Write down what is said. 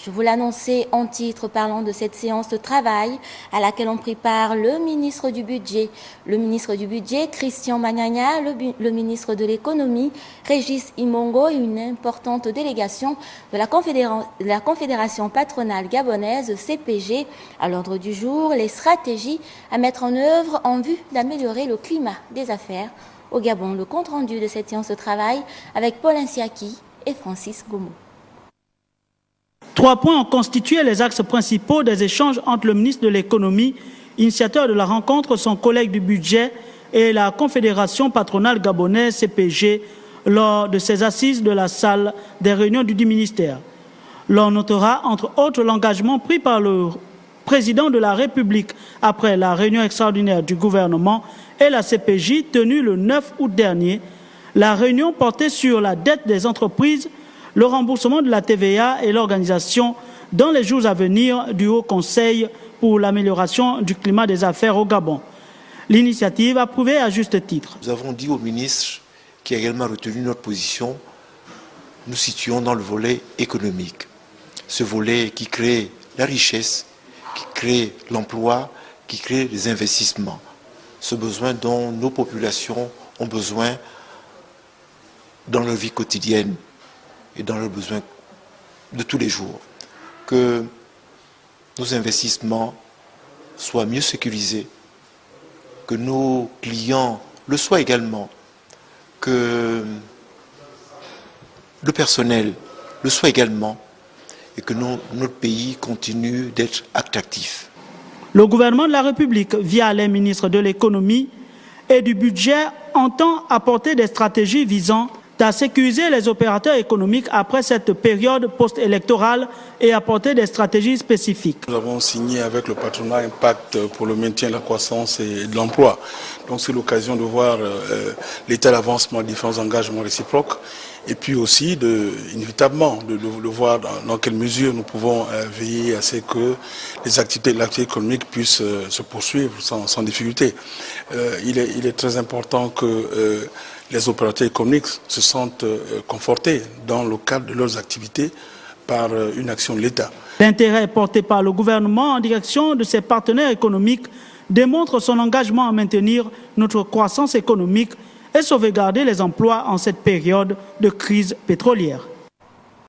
Je vous l'annonçais en titre parlant de cette séance de travail à laquelle ont pris part le ministre du Budget, Christian Magnagna, le ministre de l'Économie, Régis Imongo et une importante délégation de la Confédération patronale gabonaise CPG. À l'ordre du jour, les stratégies à mettre en œuvre en vue d'améliorer le climat des affaires au Gabon. Le compte-rendu de cette séance de travail avec Paul Insiaki et Francis Gomo. 3 points ont constitué les axes principaux des échanges entre le ministre de l'Économie, initiateur de la rencontre, son collègue du budget et la Confédération patronale gabonaise CPG lors de ces assises de la salle des réunions du ministère. L'on notera entre autres l'engagement pris par le président de la République après la réunion extraordinaire du gouvernement et la CPJ tenue le 9 août dernier. La réunion portait sur la dette des entreprises, le remboursement de la TVA et l'organisation dans les jours à venir du Haut Conseil pour l'amélioration du climat des affaires au Gabon. L'initiative approuvée à juste titre. Nous avons dit au ministre, qui a également retenu notre position, nous situons dans le volet économique. Ce volet qui crée la richesse, qui crée l'emploi, qui crée les investissements. Ce besoin dont nos populations ont besoin dans leur vie quotidienne et dans leurs besoins de tous les jours. Que nos investissements soient mieux sécurisés, que nos clients le soient également, que le personnel le soit également et que notre pays continue d'être attractif. Le gouvernement de la République, via les ministres de l'Économie et du Budget, entend apporter des stratégies visant à sécuriser les opérateurs économiques après cette période post-électorale et apporter des stratégies spécifiques. Nous avons signé avec le patronat un pacte pour le maintien de la croissance et de l'emploi. Donc c'est l'occasion de voir l'état d'avancement des différents engagements réciproques et puis aussi inévitablement de voir dans quelle mesure nous pouvons veiller à ce que l'activité économique puisse se poursuivre sans difficulté. Il est très important que les opérateurs économiques se sentent confortés dans le cadre de leurs activités par une action de l'État. L'intérêt porté par le gouvernement en direction de ses partenaires économiques démontre son engagement à maintenir notre croissance économique et sauvegarder les emplois en cette période de crise pétrolière.